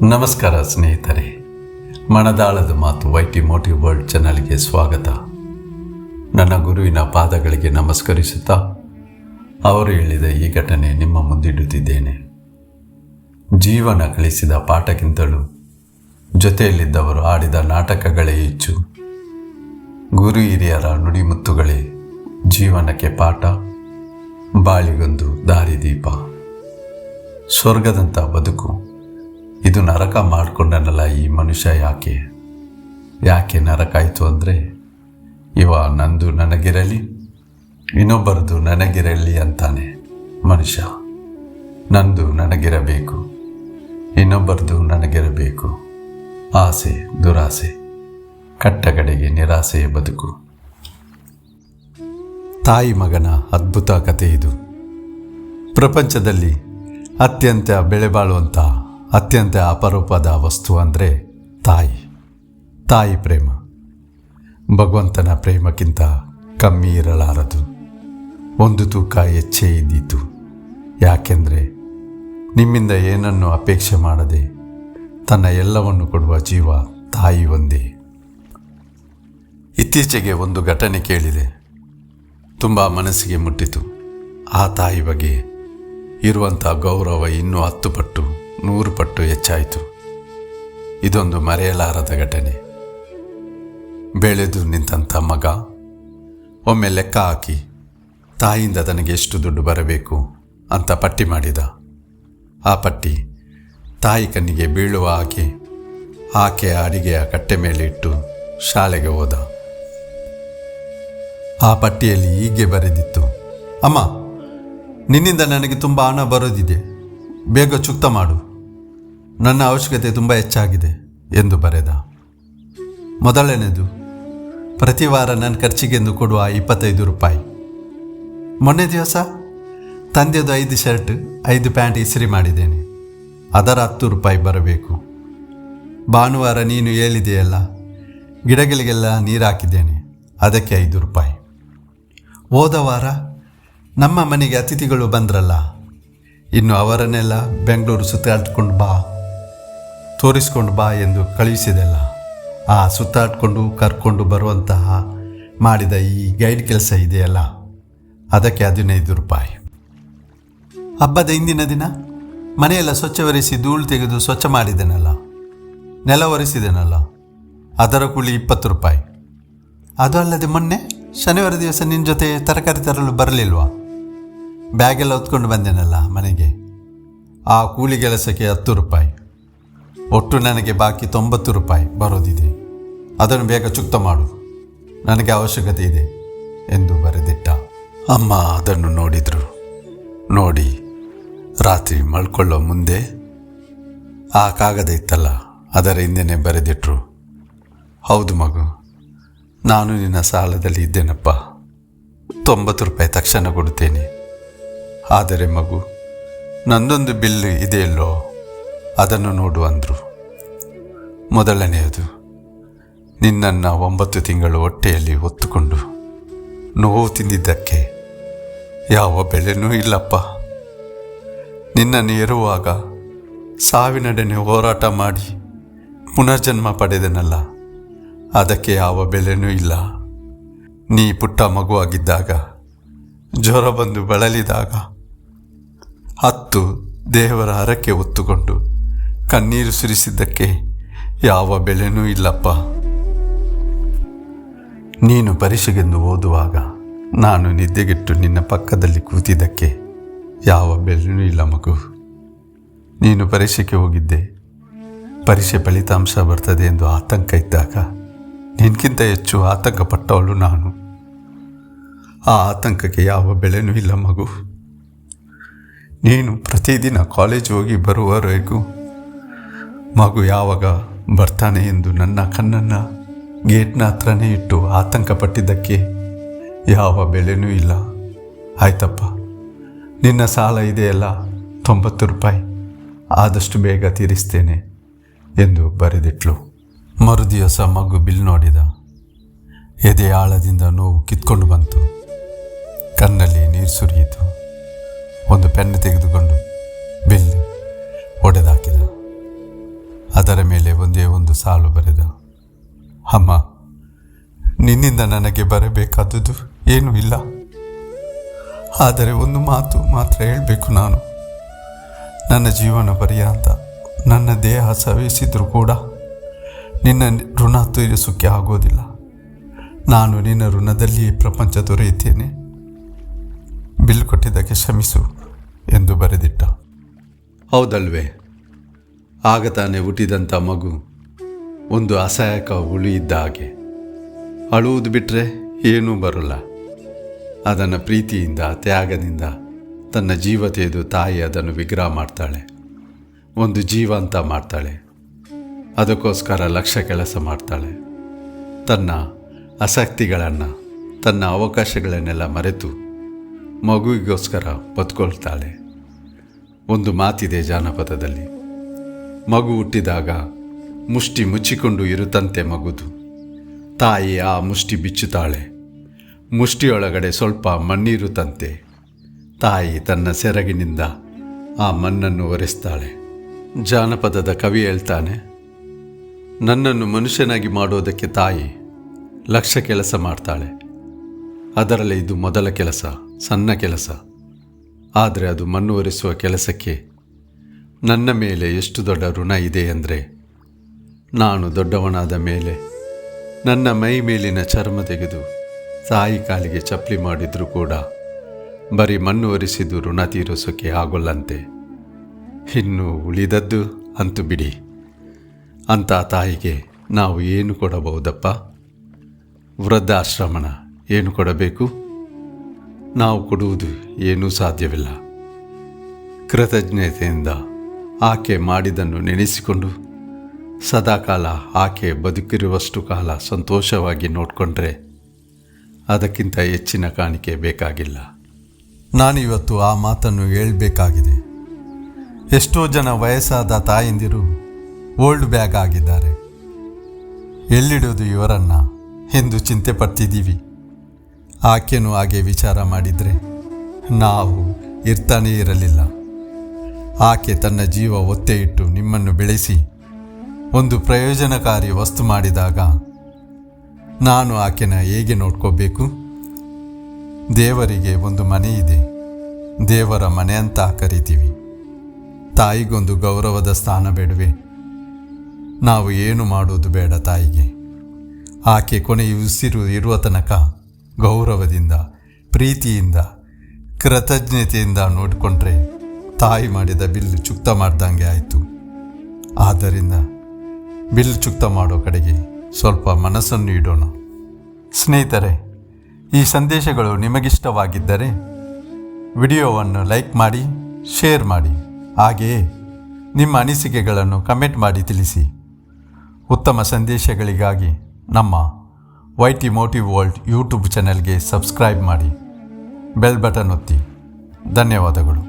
ನಮಸ್ಕಾರ ಸ್ನೇಹಿತರೆ, ಮನದಾಳದ ಮಾತು YT ಮೋಟಿವ್ ವರ್ಲ್ಡ್ ಚಾನಲ್ಗೆ ಸ್ವಾಗತ. ನನ್ನ ಗುರುವಿನ ಪಾದಗಳಿಗೆ ನಮಸ್ಕರಿಸುತ್ತಾ ಅವರು ಹೇಳಿದ ಈ ಘಟನೆ ನಿಮ್ಮ ಮುಂದಿಡುತ್ತಿದ್ದೇನೆ. ಜೀವನ ಕಲಿಸಿದ ಪಾಠಕ್ಕಿಂತಲೂ ಜೊತೆಯಲ್ಲಿದ್ದವರು ಆಡಿದ ನಾಟಕಗಳೇ ಹೆಚ್ಚು. ಗುರು ಹಿರಿಯರ ನುಡಿಮುತ್ತುಗಳೇ ಜೀವನಕ್ಕೆ ಪಾಠ, ಬಾಳಿಗೊಂದು ದಾರಿದೀಪ. ಸ್ವರ್ಗದಂಥ ಬದುಕು, ಇದು ನರಕ ಮಾಡಿಕೊಂಡನಲ್ಲ ಈ ಮನುಷ್ಯ. ಯಾಕೆ ನರಕಾಯಿತು ಅಂದರೆ, ನಂದು ನನಗಿರಲಿ, ಇನ್ನೊಬ್ಬರದು ನನಗಿರಲಿ ಅಂತಾನೆ ಮನುಷ್ಯ. ನಂದು ನನಗಿರಬೇಕು, ಇನ್ನೊಬ್ಬರದು ನನಗಿರಬೇಕು. ಆಸೆ ದುರಾಸೆ, ಕಟ್ಟಕಡೆಗೆ ನಿರಾಸೆಯ ಬದುಕು. ತಾಯಿ ಮಗನ ಅದ್ಭುತ ಕಥೆ ಇದು. ಪ್ರಪಂಚದಲ್ಲಿ ಅತ್ಯಂತ ಬೆಲೆಬಾಳುವಂಥ ಅತ್ಯಂತ ಅಪರೂಪದ ವಸ್ತು ಅಂದರೆ ತಾಯಿ ಪ್ರೇಮ. ಭಗವಂತನ ಪ್ರೇಮಕ್ಕಿಂತ ಕಮ್ಮಿ ಇರಲಾರದು, ಒಂದು ತೂಕ ಹೆಚ್ಚೇ ಇದ್ದಿತು. ಯಾಕೆಂದರೆ ನಿಮ್ಮಿಂದ ಏನನ್ನು ಅಪೇಕ್ಷೆ ಮಾಡದೆ ತನ್ನ ಎಲ್ಲವನ್ನು ಕೊಡುವ ಜೀವ ತಾಯಿ ಒಂದೇ. ಇತ್ತೀಚೆಗೆ ಒಂದು ಘಟನೆ ಕೇಳಿದೆ, ತುಂಬ ಮನಸ್ಸಿಗೆ ಮುಟ್ಟಿತು. ಆ ತಾಯಿ ಬಗ್ಗೆ ಇರುವಂಥ ಗೌರವ ಇನ್ನೂ 10 ಪಟ್ಟು 100 ಪಟ್ಟು ಹೆಚ್ಚಾಯಿತು. ಇದೊಂದು ಮರೆಯಲಾರದ ಘಟನೆ. ಬೆಳೆದು ನಿಂತಂಥ ಮಗ ಒಮ್ಮೆ ಲೆಕ್ಕ ಹಾಕಿ ತಾಯಿಯಿಂದ ತನಗೆ ಎಷ್ಟು ದುಡ್ಡು ಬರಬೇಕು ಅಂತ ಪಟ್ಟಿ ಮಾಡಿದ. ಆ ಪಟ್ಟಿ ತಾಯಿ ಕಣ್ಣಿಗೆ ಬೀಳುವ ಆಕೆಯ ಅಡಿಗೆಯ ಕಟ್ಟೆ ಮೇಲೆ ಇಟ್ಟು ಶಾಲೆಗೆ ಹೋದ. ಆ ಪಟ್ಟಿಯಲ್ಲಿ ಹೀಗೆ ಬರೆದಿತ್ತು, ಅಮ್ಮ, ನಿನ್ನಿಂದ ನನಗೆ ತುಂಬ ಹಣ ಬರೋದಿದೆ, ಬೇಗ ಚುಕ್ತ ಮಾಡು, ನನ್ನ ಅವಶ್ಯಕತೆ ತುಂಬ ಹೆಚ್ಚಾಗಿದೆ ಎಂದು ಬರೆದ. ಮೊದಲನೇದು, ಪ್ರತಿ ವಾರ ನನ್ನ ಖರ್ಚಿಗೆಂದು ಕೊಡುವ 25 ರೂಪಾಯಿ. ಮೊನ್ನೆ ದಿವಸ ತಂದೆದು 5 ಶರ್ಟ್ 5 ಪ್ಯಾಂಟ್ ಇಸ್ತ್ರಿ ಮಾಡಿದ್ದೇನೆ, ಅದರ 10 ರೂಪಾಯಿ ಬರಬೇಕು. ಭಾನುವಾರ ನೀನು ಹೇಳಿದೆಯಲ್ಲ, ಗಿಡಗಳಿಗೆಲ್ಲ ನೀರು ಹಾಕಿದ್ದೇನೆ, ಅದಕ್ಕೆ 5 ರೂಪಾಯಿ. ಹೋದ ವಾರ ನಮ್ಮ ಮನೆಗೆ ಅತಿಥಿಗಳು ಬಂದ್ರಲ್ಲ, ಇನ್ನು ಅವರನ್ನೆಲ್ಲ ಬೆಂಗಳೂರು ಸುತ್ತಾಡ್ಕೊಂಡು ತೋರಿಸ್ಕೊಂಡು ಬಾ ಎಂದು ಕಳುಹಿಸಿದೆಲ್ಲ. ಆ ಸುತ್ತಾಡ್ಕೊಂಡು ಕರ್ಕೊಂಡು ಬರುವಂತಹ ಮಾಡಿದ ಈ ಗೈಡ್ ಕೆಲಸ ಇದೆಯಲ್ಲ, ಅದಕ್ಕೆ 15 ರೂಪಾಯಿ. ಹಬ್ಬದ ಹಿಂದಿನ ದಿನ ಮನೆಯೆಲ್ಲ ಸ್ವಚ್ಛ ಒರೆಸಿ ಧೂಳು ತೆಗೆದು ಸ್ವಚ್ಛ ಮಾಡಿದ್ದೇನಲ್ಲ, ನೆಲ ಒರೆಸಿದ್ದೇನಲ್ಲ, ಅದರ ಕೂಲಿ 20 ರೂಪಾಯಿ. ಅದು ಅಲ್ಲದೆ ಮೊನ್ನೆ ಶನಿವಾರ ದಿವಸ ನಿನ್ನ ಜೊತೆ ತರಕಾರಿ ತರಲು ಬರಲಿಲ್ವಾ, ಬ್ಯಾಗೆಲ್ಲ ಹೊತ್ಕೊಂಡು ಬಂದೇನಲ್ಲ ಮನೆಗೆ, ಆ ಕೂಲಿ ಕೆಲಸಕ್ಕೆ 10 ರೂಪಾಯಿ. ಒಟ್ಟು ನನಗೆ ಬಾಕಿ 90 ರೂಪಾಯಿ ಬರೋದಿದೆ, ಅದನ್ನು ಬೇಗ ಚುಕ್ತ ಮಾಡು, ನನಗೆ ಅವಶ್ಯಕತೆ ಇದೆ ಎಂದು ಬರೆದಿಟ್ಟ. ಅಮ್ಮ ಅದನ್ನು ನೋಡಿ ರಾತ್ರಿ ಮಲ್ಕೊಳ್ಳೋ ಮುಂದೆ ಆ ಕಾಗದ ಇತ್ತಲ್ಲ, ಅದರ ಹಿಂದೆನೇ ಬರೆದಿಟ್ರು, ಹೌದು ಮಗು, ನಾನು ನಿನ್ನ ಸಾಲದಲ್ಲಿ ಇದ್ದೇನಪ್ಪ, 90 ರೂಪಾಯಿ ತಕ್ಷಣ ಕೊಡುತ್ತೇನೆ. ಆದರೆ ಮಗು, ನಂದೊಂದು ಬಿಲ್ ಇದೆಯಲ್ಲೋ, ಅದನ್ನು ನೋಡು ಅಂದರು. ಮೊದಲನೆಯದು, ನಿನ್ನನ್ನು 9 ತಿಂಗಳು ಹೊಟ್ಟೆಯಲ್ಲಿ ಹೊತ್ತುಕೊಂಡು ನೋವು ತಿಂದಿದ್ದಕ್ಕೆ ಯಾವ ಬೆಲೆನೂ ಇಲ್ಲಪ್ಪ. ನಿನ್ನನ್ನು ಇರುವಾಗ ಸಾವಿನೊಡನೆ ಹೋರಾಟ ಮಾಡಿ ಪುನರ್ಜನ್ಮ ಪಡೆದನಲ್ಲ, ಅದಕ್ಕೆ ಯಾವ ಬೆಲೆನೂ ಇಲ್ಲ. ನೀ ಪುಟ್ಟ ಮಗುವಾಗಿದ್ದಾಗ ಜ್ವರ ಬಂದು ಬಳಲಿದಾಗ 10 ದೇವರ ಹರಕೆ ಹೊತ್ತುಕೊಂಡು ಕಣ್ಣೀರು ಸುರಿಸಿದ್ದಕ್ಕೆ ಯಾವ ಬೆಲೆನೂ ಇಲ್ಲಪ್ಪ. ನೀನು ಪರೀಕ್ಷೆಗೆಂದು ಓದುವಾಗ ನಾನು ನಿದ್ದೆಗೆಟ್ಟು ನಿನ್ನ ಪಕ್ಕದಲ್ಲಿ ಕೂತಿದ್ದಕ್ಕೆ ಯಾವ ಬೆಲೆನೂ ಇಲ್ಲ ಮಗು. ನೀನು ಪರೀಕ್ಷೆಗೆ ಹೋಗಿದ್ದೆ, ಪರೀಕ್ಷೆ ಫಲಿತಾಂಶ ಬರ್ತದೆ ಎಂದು ಆತಂಕ ಇದ್ದಾಗ ನಿನಗಿಂತ ಹೆಚ್ಚು ಆತಂಕ ಪಟ್ಟವಳು ನಾನು. ಆ ಆತಂಕಕ್ಕೆ ಯಾವ ಬೆಲೆನೂ ಇಲ್ಲ ಮಗು. ನೀನು ಪ್ರತಿದಿನ ಕಾಲೇಜ್ ಹೋಗಿ ಬರುವವರೆಗೂ ಮಗು ಯಾವಾಗ ಬರ್ತಾನೆ ಎಂದು ನನ್ನ ಕಣ್ಣನ್ನು ಗೇಟ್ನ ಹತ್ರನೇ ಇಟ್ಟು ಆತಂಕ ಪಟ್ಟಿದ್ದಕ್ಕೆ ಯಾವ ಬೆಲೆನೂ ಇಲ್ಲ. ಆಯ್ತಪ್ಪ, ನಿನ್ನ ಸಾಲ ಇದೆಯಲ್ಲ 90 ರೂಪಾಯಿ, ಆದಷ್ಟು ಬೇಗ ತೀರಿಸ್ತೇನೆ ಎಂದು ಬರೆದಿಟ್ಲು. ಮರುದಿವಸ ಮಗು ಬಿಲ್ ನೋಡಿದ. ಎದೆ ಆಳದಿಂದ ನೋವು ಕಿತ್ಕೊಂಡು ಬಂತು, ಕಣ್ಣಲ್ಲಿ ನೀರು ಸುರಿಯಿತು. ಒಂದು ಪೆನ್ ತೆಗೆದುಕೊಂಡು ಬಿಲ್ ಒಡೆದಾಕಿದ. ಅದರ ಮೇಲೆ ಒಂದೇ ಒಂದು ಸಾಲು ಬರೆದ. ಅಮ್ಮ, ನಿನ್ನಿಂದ ನನಗೆ ಬರಬೇಕಾದದ್ದು ಏನೂ ಇಲ್ಲ. ಆದರೆ ಒಂದು ಮಾತು ಮಾತ್ರ ಹೇಳಬೇಕು. ನಾನು ನನ್ನ ಜೀವನ ಪರ್ಯಂತ ನನ್ನ ದೇಹ ಸವೆಸಿದ್ರೂ ಕೂಡ ನಿನ್ನ ಋಣ ತೀರಿಸೋಕ್ಕೆ ಆಗೋದಿಲ್ಲ. ನಾನು ನಿನ್ನ ಋಣದಲ್ಲಿಯೇ ಪ್ರಪಂಚ ದೊರೆಯುತ್ತೇನೆ. ಬಿಲ್ ಕೊಟ್ಟಿದ್ದಕ್ಕೆ ಕ್ಷಮಿಸು ಎಂದು ಬರೆದಿಟ್ಟ. ಹೌದಲ್ವೇ? ಆಗ ತಾನೇ ಹುಟ್ಟಿದಂಥ ಮಗು ಒಂದು ಅಸಹಾಯಕ ಹುಳಿ ಇದ್ದ ಹಾಗೆ. ಅಳುವುದು ಬಿಟ್ಟರೆ ಏನೂ ಬರೋಲ್ಲ. ಅದನ್ನು ಪ್ರೀತಿಯಿಂದ, ತ್ಯಾಗದಿಂದ ತನ್ನ ಜೀವ ತೆಗೆದು ತಾಯಿ ಅದನ್ನು ವಿಗ್ರಹ ಮಾಡ್ತಾಳೆ, ಒಂದು ಜೀವ ಅಂತ ಮಾಡ್ತಾಳೆ. ಅದಕ್ಕೋಸ್ಕರ ಲಕ್ಷ ಕೆಲಸ ಮಾಡ್ತಾಳೆ. ತನ್ನ ಆಸಕ್ತಿಗಳನ್ನು, ತನ್ನ ಅವಕಾಶಗಳನ್ನೆಲ್ಲ ಮರೆತು ಮಗುವಿಗೋಸ್ಕರ ಬದುಕೊಳ್ತಾಳೆ. ಒಂದು ಮಾತಿದೆ ಜಾನಪದದಲ್ಲಿ, ಮಗು ಹುಟ್ಟಿದಾಗ ಮುಷ್ಟಿ ಮುಚ್ಚಿಕೊಂಡು ಇರುತ್ತಂತೆ ಮಗುದು. ತಾಯಿ ಆ ಮುಷ್ಟಿ ಬಿಚ್ಚುತ್ತಾಳೆ. ಮುಷ್ಟಿಯೊಳಗಡೆ ಸ್ವಲ್ಪ ಮಣ್ಣಿರುತ್ತಂತೆ. ತಾಯಿ ತನ್ನ ಸೆರಗಿನಿಂದ ಆ ಮಣ್ಣನ್ನು ಒರೆಸ್ತಾಳೆ. ಜಾನಪದದ ಕವಿ ಹೇಳ್ತಾನೆ, ನನ್ನನ್ನು ಮನುಷ್ಯನಾಗಿ ಮಾಡೋದಕ್ಕೆ ತಾಯಿ ಲಕ್ಷ ಕೆಲಸ ಮಾಡ್ತಾಳೆ. ಅದರಲ್ಲಿ ಇದು ಮೊದಲ ಕೆಲಸ, ಸಣ್ಣ ಕೆಲಸ. ಆದರೆ ಅದು ಮಣ್ಣು ಒರೆಸುವ ಕೆಲಸಕ್ಕೆ ನನ್ನ ಮೇಲೆ ಎಷ್ಟು ದೊಡ್ಡ ಋಣ ಇದೆ ಅಂದರೆ, ನಾನು ದೊಡ್ಡವನಾದ ಮೇಲೆ ನನ್ನ ಮೈ ಮೇಲಿನ ಚರ್ಮ ತೆಗೆದು ತಾಯಿ ಕಾಲಿಗೆ ಚಪ್ಪಲಿ ಮಾಡಿದರೂ ಕೂಡ ಬರೀ ಮಣ್ಣು ಒರೆಸಿದ್ದು ಋಣ ತೀರಿಸೋಕ್ಕೆ ಆಗೋಲ್ಲಂತೆ. ಇನ್ನು ಉಳಿದದ್ದು ಅಂತೂ ಬಿಡಿ. ಅಂಥ ತಾಯಿಗೆ ನಾವು ಏನು ಕೊಡಬಹುದಪ್ಪ? ವೃದ್ಧಾಶ್ರಮಣ ಏನು ಕೊಡಬೇಕು? ನಾವು ಕೊಡುವುದು ಏನೂ ಸಾಧ್ಯವಿಲ್ಲ. ಕೃತಜ್ಞತೆಯಿಂದ ಆಕೆ ಮಾಡಿದ್ದನ್ನು ನೆನೆಸಿಕೊಂಡು ಸದಾಕಾಲ ಆಕೆ ಬದುಕಿರುವಷ್ಟು ಕಾಲ ಸಂತೋಷವಾಗಿ ನೋಡಿಕೊಂಡ್ರೆ ಅದಕ್ಕಿಂತ ಹೆಚ್ಚಿನ ಕಾಣಿಕೆ ಬೇಕಾಗಿಲ್ಲ. ನಾನಿವತ್ತು ಆ ಮಾತನ್ನು ಹೇಳಬೇಕಾಗಿದೆ. ಎಷ್ಟೋ ಜನ ವಯಸ್ಸಾದ ತಾಯಂದಿರು ಓಲ್ಡ್ ಬ್ಯಾಗ್ ಆಗಿದ್ದಾರೆ. ಎಲ್ಲಿಡೋದು ಇವರನ್ನು ಎಂದು ಚಿಂತೆ ಪಡ್ತಿದ್ದೀವಿ. ಆಕೆನೂ ಹಾಗೆ ವಿಚಾರ ಮಾಡಿದರೆ ನಾವು ಇರ್ತಾನೇ ಇರಲಿಲ್ಲ. ಆಕೆ ತನ್ನ ಜೀವ ಒತ್ತೆ ಇಟ್ಟು ನಿಮ್ಮನ್ನು ಬೆಳೆಸಿ ಒಂದು ಪ್ರಯೋಜನಕಾರಿ ವಸ್ತು ಮಾಡಿದಾಗ ನಾನು ಆಕೆನ ಹೇಗೆ ನೋಡ್ಕೋಬೇಕು? ದೇವರಿಗೆ ಒಂದು ಮನೆ ಇದೆ, ದೇವರ ಮನೆ ಅಂತ ಕರಿತೀವಿ. ತಾಯಿಗೊಂದು ಗೌರವದ ಸ್ಥಾನ ಬೇಡವೇ? ನಾವು ಏನು ಮಾಡೋದು ಬೇಡ ತಾಯಿಗೆ. ಆಕೆ ಕೊನೆಯ ಉಸಿರು ಇರುವ ತನಕ ಗೌರವದಿಂದ, ಪ್ರೀತಿಯಿಂದ, ಕೃತಜ್ಞತೆಯಿಂದ ನೋಡಿಕೊಂಡ್ರೆ ತಾಯಿ ಮಾಡಿದ ಬಿಲ್ಲು ಚುಕ್ತ ಮಾಡ್ದಂಗೆ ಆಯಿತು. ಆದ್ದರಿಂದ ಬಿಲ್ ಚುಕ್ತ ಮಾಡೋ ಕಡೆಗೆ ಸ್ವಲ್ಪ ಮನಸ್ಸನ್ನು ಇಡೋಣ. ಸ್ನೇಹಿತರೆ, ಈ ಸಂದೇಶಗಳು ನಿಮಗಿಷ್ಟವಾಗಿದ್ದರೆ ವಿಡಿಯೋವನ್ನು ಲೈಕ್ ಮಾಡಿ, ಶೇರ್ ಮಾಡಿ. ಹಾಗೆಯೇ ನಿಮ್ಮ ಅನಿಸಿಕೆಗಳನ್ನು ಕಮೆಂಟ್ ಮಾಡಿ ತಿಳಿಸಿ. ಉತ್ತಮ ಸಂದೇಶಗಳಿಗಾಗಿ ನಮ್ಮ YT ಮೋಟಿವ್ ವರ್ಲ್ಡ್ ಯೂಟ್ಯೂಬ್ ಚಾನೆಲ್ಗೆ ಸಬ್ಸ್ಕ್ರೈಬ್ ಮಾಡಿ, ಬೆಲ್ ಬಟನ್ ಒತ್ತಿ. ಧನ್ಯವಾದಗಳು.